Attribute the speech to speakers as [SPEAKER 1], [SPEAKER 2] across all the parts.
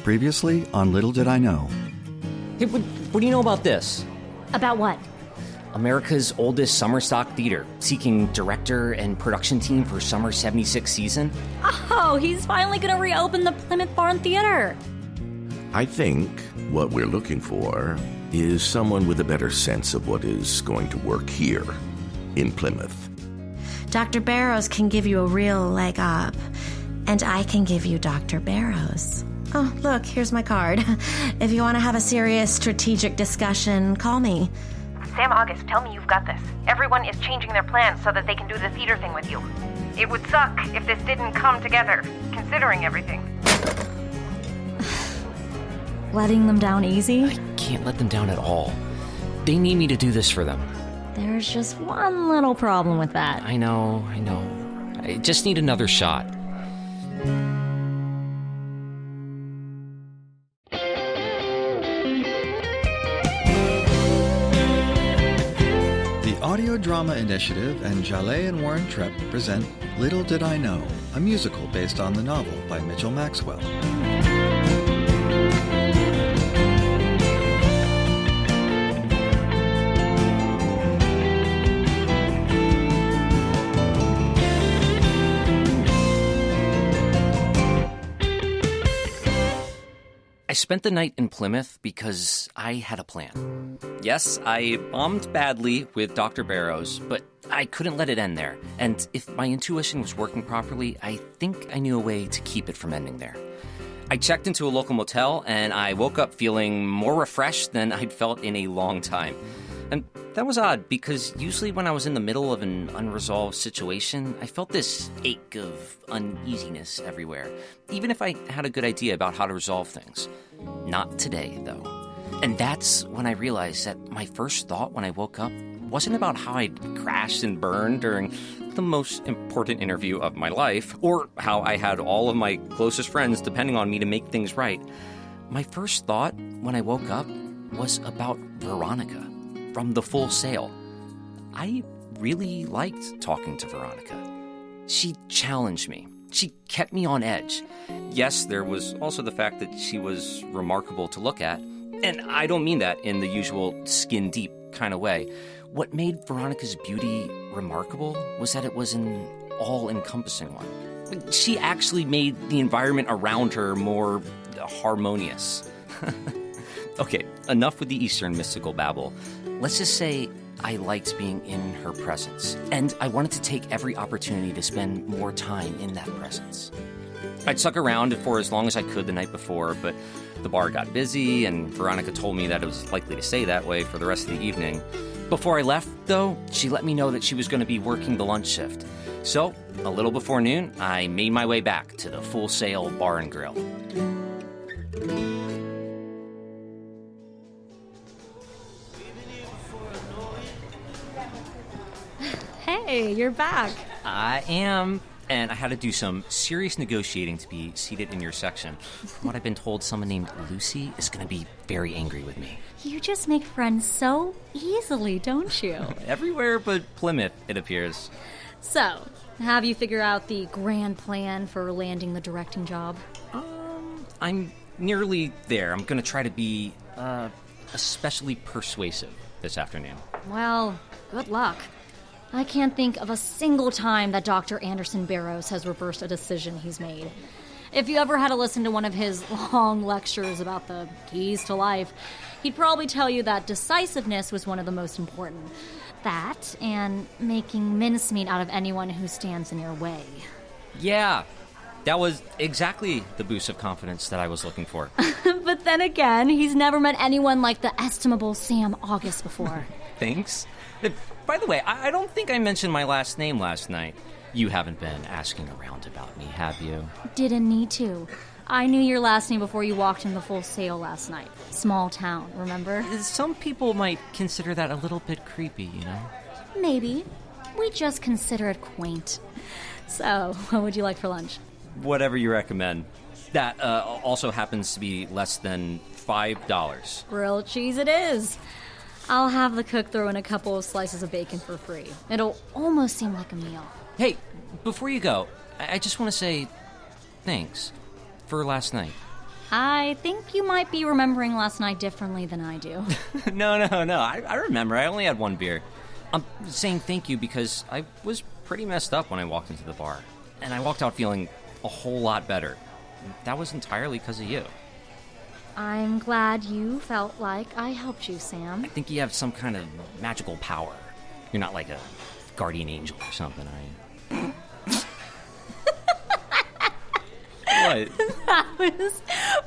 [SPEAKER 1] Previously on Little Did I Know.
[SPEAKER 2] Hey, what do you know about this?
[SPEAKER 3] About what?
[SPEAKER 2] America's oldest summer stock theater, seeking director and production team for summer 76 season.
[SPEAKER 3] Oh, he's finally going to reopen the Plymouth Barn Theater.
[SPEAKER 4] I think what we're looking for is someone with a better sense of what is going to work here in Plymouth.
[SPEAKER 5] Dr. Barrows can give you a real leg up, and I can give you Dr. Barrows. Oh, look, here's my card. If you want to have a serious strategic discussion, call me.
[SPEAKER 6] Sam August, tell me you've got this. Everyone is changing their plans so that they can do the theater thing with you. It would suck if this didn't come together, considering everything.
[SPEAKER 3] Letting them down easy?
[SPEAKER 2] I can't let them down at all. They need me to do this for them.
[SPEAKER 3] There's just one little problem with that.
[SPEAKER 2] I know. I just need another shot.
[SPEAKER 1] The Audio Drama Initiative and Jaleh and Warren Trepp present Little Did I Know, a musical based on the novel by Mitchell Maxwell.
[SPEAKER 2] I spent the night in Plymouth because I had a plan. Yes, I bombed badly with Dr. Barrows, but I couldn't let it end there. And if my intuition was working properly, I think I knew a way to keep it from ending there. I checked into a local motel, and I woke up feeling more refreshed than I'd felt in a long time. And that was odd, because usually when I was in the middle of an unresolved situation, I felt this ache of uneasiness everywhere, even if I had a good idea about how to resolve things. Not today, though. And that's when I realized that my first thought when I woke up wasn't about how I'd crashed and burned during the most important interview of my life, or how I had all of my closest friends depending on me to make things right. My first thought when I woke up was about Veronica from The Full Sail. I really liked talking to Veronica. She challenged me. She kept me on edge. Yes, there was also the fact that she was remarkable to look at, and I don't mean that in the usual skin-deep kind of way. What made Veronica's beauty remarkable was that it was an all-encompassing one. She actually made the environment around her more harmonious. Okay, enough with the Eastern mystical babble. Let's just say I liked being in her presence, and I wanted to take every opportunity to spend more time in that presence. I'd stuck around for as long as I could the night before, but the bar got busy, and Veronica told me that it was likely to stay that way for the rest of the evening. Before I left, though, she let me know that she was going to be working the lunch shift. So, a little before noon, I made my way back to the Full Sail Bar and Grill.
[SPEAKER 3] Hey, you're back.
[SPEAKER 2] I am, and I had to do some serious negotiating to be seated in your section. From what I've been told, someone named Lucy is going to be very angry with me.
[SPEAKER 3] You just make friends so easily, don't you?
[SPEAKER 2] Everywhere but Plymouth, it appears.
[SPEAKER 3] So, have you figured out the grand plan for landing the directing job?
[SPEAKER 2] I'm nearly there. I'm going to try to be especially persuasive this afternoon.
[SPEAKER 3] Well, good luck. I can't think of a single time that Dr. Anderson Barrows has reversed a decision he's made. If you ever had to listen to one of his long lectures about the keys to life, he'd probably tell you that decisiveness was one of the most important. That, and making mincemeat out of anyone who stands in your way.
[SPEAKER 2] Yeah, that was exactly the boost of confidence that I was looking for.
[SPEAKER 3] But then again, he's never met anyone like the estimable Sam August before.
[SPEAKER 2] Thanks. By the way, I don't think I mentioned my last name last night. You haven't been asking around about me, have you?
[SPEAKER 3] Didn't need to. I knew your last name before you walked in the Full Sail last night. Small town, remember?
[SPEAKER 2] Some people might consider that a little bit creepy, you know?
[SPEAKER 3] Maybe. We just consider it quaint. So, what would you like for lunch?
[SPEAKER 2] Whatever you recommend. That also happens to be less than $5.
[SPEAKER 3] Grilled cheese it is. I'll have the cook throw in a couple of slices of bacon for free. It'll almost seem like a meal.
[SPEAKER 2] Hey, before you go, I just want to say thanks for last night.
[SPEAKER 3] I think you might be remembering last night differently than I do.
[SPEAKER 2] No. I remember. I only had one beer. I'm saying thank you because I was pretty messed up when I walked into the bar. And I walked out feeling a whole lot better. That was entirely because of you.
[SPEAKER 3] I'm glad you felt like I helped you, Sam.
[SPEAKER 2] I think you have some kind of magical power. You're not like a guardian angel or something, are you? What?
[SPEAKER 3] That was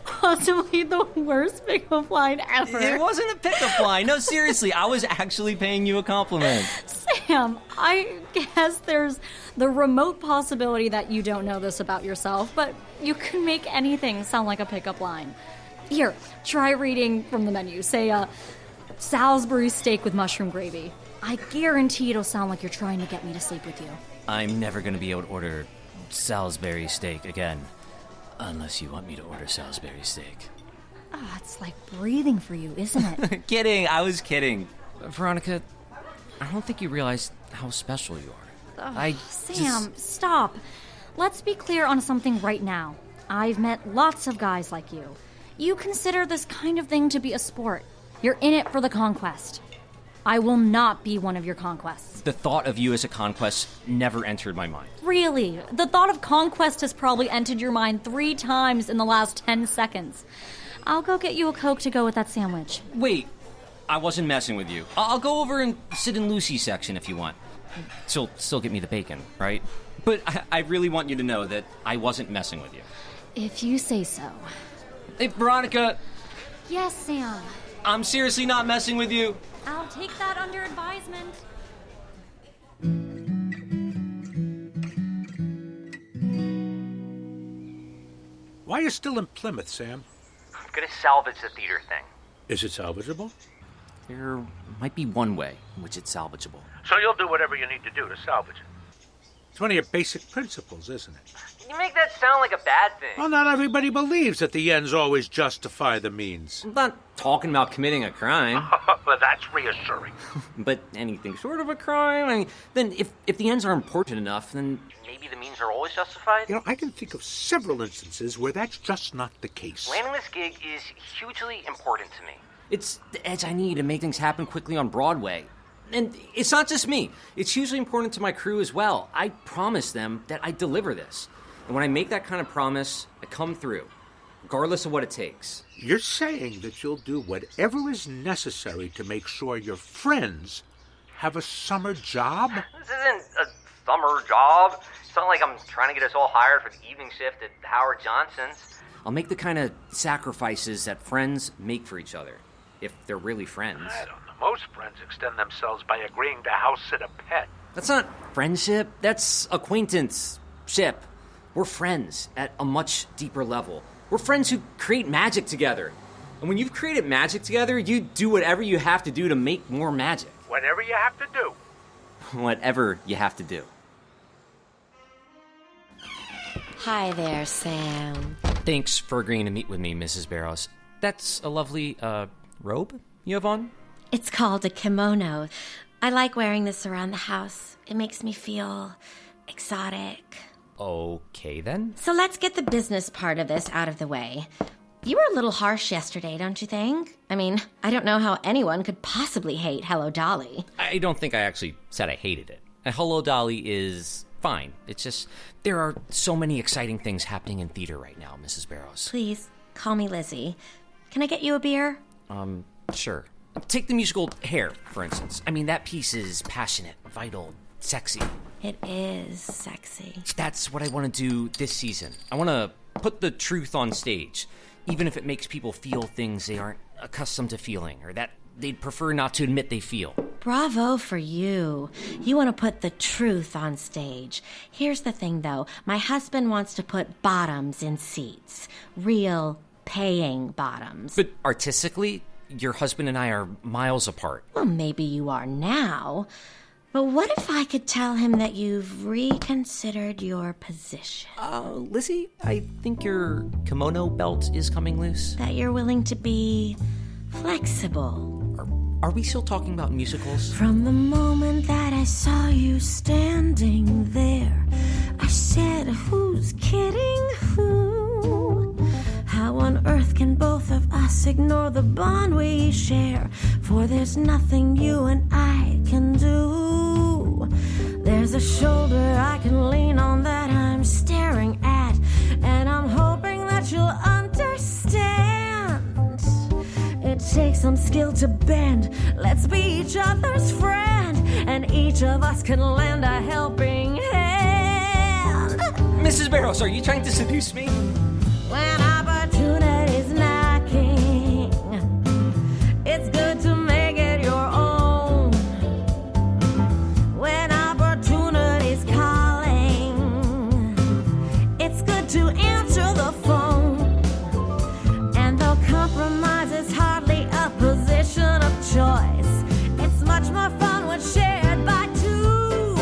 [SPEAKER 3] possibly the worst pickup line ever.
[SPEAKER 2] It wasn't a pickup line. No, seriously, I was actually paying you a compliment.
[SPEAKER 3] Sam, I guess there's the remote possibility that you don't know this about yourself, but you can make anything sound like a pickup line. Here, try reading from the menu. Say, Salisbury steak with mushroom gravy. I guarantee it'll sound like you're trying to get me to sleep with you.
[SPEAKER 2] I'm never going to be able to order Salisbury steak again. Unless you want me to order Salisbury steak.
[SPEAKER 3] Oh, it's like breathing for you, isn't it?
[SPEAKER 2] Kidding, I was kidding. Veronica, I don't think you realize how special you are.
[SPEAKER 3] Sam, stop. Let's be clear on something right now. I've met lots of guys like you. You consider this kind of thing to be a sport. You're in it for the conquest. I will not be one of your conquests.
[SPEAKER 2] The thought of you as a conquest never entered my mind.
[SPEAKER 3] Really? The thought of conquest has probably entered your mind 3 times in the last 10 seconds. I'll go get you a Coke to go with that sandwich.
[SPEAKER 2] Wait, I wasn't messing with you. I'll go over and sit in Lucy's section if you want. She'll still get me the bacon, right? But I really want you to know that I wasn't messing with you.
[SPEAKER 3] If you say so.
[SPEAKER 2] Hey, Veronica.
[SPEAKER 3] Yes, Sam.
[SPEAKER 2] I'm seriously not messing with you.
[SPEAKER 3] I'll take that under advisement.
[SPEAKER 7] Why are you still in Plymouth, Sam?
[SPEAKER 6] I'm gonna salvage the theater thing.
[SPEAKER 7] Is it salvageable?
[SPEAKER 2] There might be one way in which it's salvageable.
[SPEAKER 7] So you'll do whatever you need to do to salvage it. It's one of your basic principles, isn't it?
[SPEAKER 6] You make that sound like a bad thing.
[SPEAKER 7] Well, not everybody believes that the ends always justify the means.
[SPEAKER 2] I'm not talking about committing a crime.
[SPEAKER 7] Well, that's reassuring.
[SPEAKER 2] But anything short of a crime, I mean, then if the ends are important enough, then
[SPEAKER 6] Maybe the means are always justified?
[SPEAKER 7] You know, I can think of several instances where that's just not the case.
[SPEAKER 6] Landing this gig is hugely important to me.
[SPEAKER 2] it's the edge I need to make things happen quickly on Broadway. And it's not just me. It's hugely important to my crew as well. I promise them that I deliver this. And when I make that kind of promise, I come through, regardless of what it takes.
[SPEAKER 7] You're saying that you'll do whatever is necessary to make sure your friends have a summer job?
[SPEAKER 6] This isn't a summer job. It's not like I'm trying to get us all hired for the evening shift at Howard Johnson's.
[SPEAKER 2] I'll make the kind of sacrifices that friends make for each other, if they're really friends.
[SPEAKER 7] I don't know. Most friends extend themselves by agreeing to house sit a pet.
[SPEAKER 2] That's not friendship. That's acquaintanceship. We're friends at a much deeper level. We're friends who create magic together. And when you've created magic together, you do whatever you have to do to make more magic.
[SPEAKER 7] Whatever you have to do.
[SPEAKER 2] Whatever you have to do.
[SPEAKER 5] Hi there, Sam.
[SPEAKER 2] Thanks for agreeing to meet with me, Mrs. Barrows. That's a lovely, robe you have on?
[SPEAKER 5] It's called a kimono. I like wearing this around the house. It makes me feel exotic.
[SPEAKER 2] Okay, then.
[SPEAKER 5] So let's get the business part of this out of the way. You were a little harsh yesterday, don't you think? I mean, I don't know how anyone could possibly hate Hello Dolly.
[SPEAKER 2] I don't think I actually said I hated it. Hello Dolly is fine. It's just, there are so many exciting things happening in theater right now, Mrs. Barrows.
[SPEAKER 5] Please, call me Lizzie. Can I get you a beer?
[SPEAKER 2] Sure. Take the musical Hair, for instance. I mean, that piece is passionate, vital, sexy.
[SPEAKER 5] It is sexy.
[SPEAKER 2] That's what I want to do this season. I want to put the truth on stage, even if it makes people feel things they aren't accustomed to feeling, or that they'd prefer not to admit they feel.
[SPEAKER 5] Bravo for you. You want to put the truth on stage. Here's the thing, though. My husband wants to put bottoms in seats. Real, paying bottoms.
[SPEAKER 2] But artistically, your husband and I are miles apart.
[SPEAKER 5] Well, maybe you are now. But what if I could tell him that you've reconsidered your position?
[SPEAKER 2] Lizzie, I think your kimono belt is coming loose.
[SPEAKER 5] That you're willing to be flexible.
[SPEAKER 2] Are we still talking about musicals?
[SPEAKER 5] From the moment that I saw you standing there, I said, who's kidding who? How on earth can both of us ignore the bond we share? For there's nothing you and I can do. There's a shoulder I can lean on that I'm staring at, and I'm hoping that you'll understand. It takes some skill to bend. Let's be each other's friend, and each of us can lend a helping hand.
[SPEAKER 2] Mrs. Barrows, are you trying to seduce me?
[SPEAKER 5] When opportunity's knocking, it's good to make it your own. When opportunity's calling, it's good to answer the phone. And though compromise is hardly a position of choice, it's much more fun when shared by two.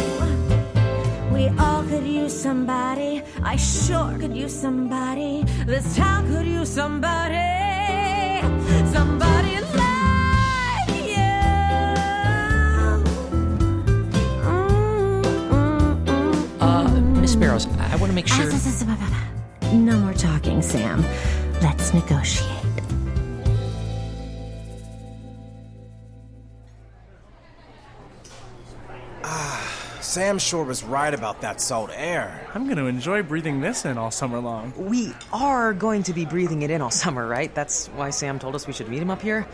[SPEAKER 5] We all could use somebody. I sure could use somebody. This town could use somebody. Somebody like you.
[SPEAKER 2] Miss Barrows, I want to make sure...
[SPEAKER 5] No more talking, Sam. Let's negotiate.
[SPEAKER 8] Sam sure was right about that salt air.
[SPEAKER 9] I'm going to enjoy breathing this in all summer long.
[SPEAKER 10] We are going to be breathing it in all summer, right? That's why Sam told us we should meet him up here.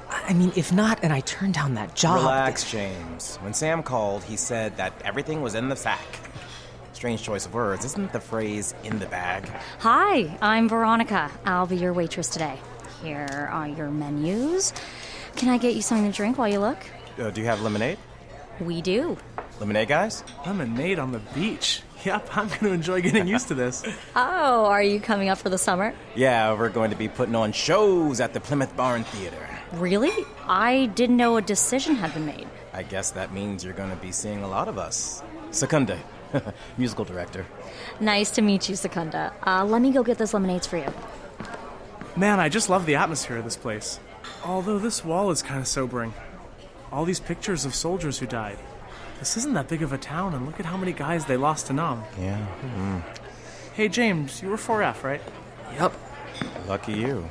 [SPEAKER 10] I mean, if not, and I turned down that job...
[SPEAKER 8] Relax, James. When Sam called, he said that everything was in the sack. Strange choice of words. Isn't the phrase in the bag?
[SPEAKER 3] Hi, I'm Veronica. I'll be your waitress today. Here are your menus. Can I get you something to drink while you look?
[SPEAKER 8] Do you have lemonade?
[SPEAKER 3] We do.
[SPEAKER 8] Lemonade, guys?
[SPEAKER 9] Lemonade on the beach. Yep, I'm going to enjoy getting used to this.
[SPEAKER 3] Oh, are you coming up for the summer?
[SPEAKER 8] Yeah, we're going to be putting on shows at the Plymouth Barn Theater.
[SPEAKER 3] Really? I didn't know a decision had been made.
[SPEAKER 8] I guess that means you're going to be seeing a lot of us. Secunda, musical director.
[SPEAKER 3] Nice to meet you, Secunda. Let me go get those lemonades for you.
[SPEAKER 9] Man, I just love the atmosphere of this place. Although this wall is kind of sobering. All these pictures of soldiers who died. This isn't that big of a town, and look at how many guys they lost to Nam.
[SPEAKER 8] Yeah. Mm.
[SPEAKER 9] Hey, James, you were 4F, right?
[SPEAKER 10] Yep.
[SPEAKER 8] Lucky you.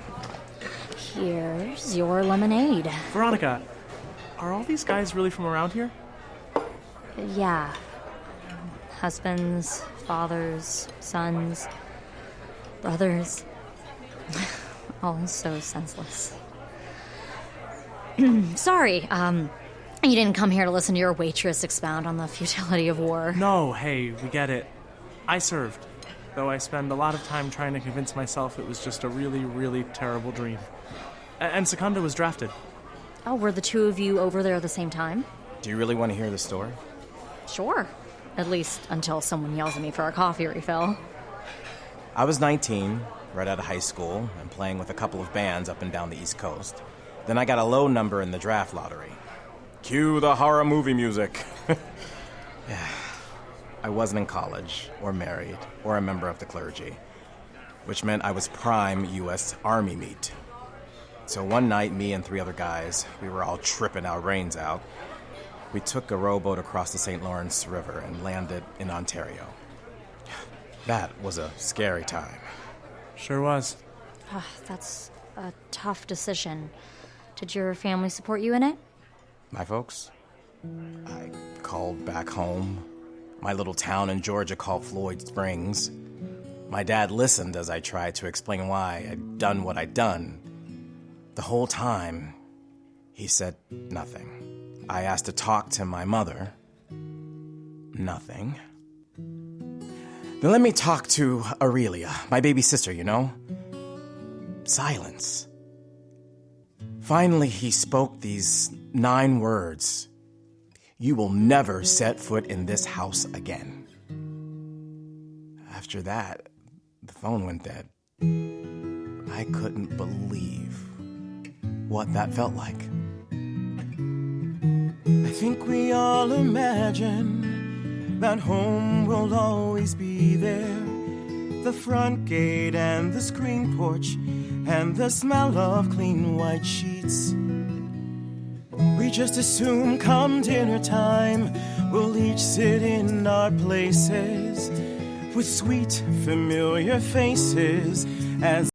[SPEAKER 3] Here's your lemonade.
[SPEAKER 9] Veronica, are all these guys really from around here?
[SPEAKER 3] Yeah. Husbands, fathers, sons, brothers. All so senseless. Sorry, you didn't come here to listen to your waitress expound on the futility of war.
[SPEAKER 9] No, hey, we get it. I served, though I spend a lot of time trying to convince myself it was just a really, really terrible dream. And Secunda was drafted.
[SPEAKER 3] Oh, were the two of you over there at the same time?
[SPEAKER 8] Do you really want to hear the story?
[SPEAKER 3] Sure. At least until someone yells at me for a coffee refill.
[SPEAKER 8] I was 19, right out of high school, and playing with a couple of bands up and down the East Coast. Then I got a low number in the draft lottery. Cue the horror movie music. I wasn't in college, or married, or a member of the clergy, which meant I was prime U.S. Army meat. So one night, me and 3 other guys, we were all tripping our brains out. We took a rowboat across the St. Lawrence River and landed in Ontario. That was a scary time.
[SPEAKER 9] Sure was.
[SPEAKER 3] That's a tough decision. Did your family support you in it?
[SPEAKER 8] My folks? I called back home. My little town in Georgia called Floyd Springs. My dad listened as I tried to explain why I'd done what I'd done. The whole time, he said nothing. I asked to talk to my mother. Nothing. Then let me talk to Aurelia, my baby sister, you know? Silence. Finally, he spoke these 9 words. You will never set foot in this house again. After that, the phone went dead. I couldn't believe what that felt like. I think we all imagine that home will always be there. The front gate and the screen porch and the smell of clean white sheets. We just assume come dinner time, we'll each sit in our places with sweet, familiar faces as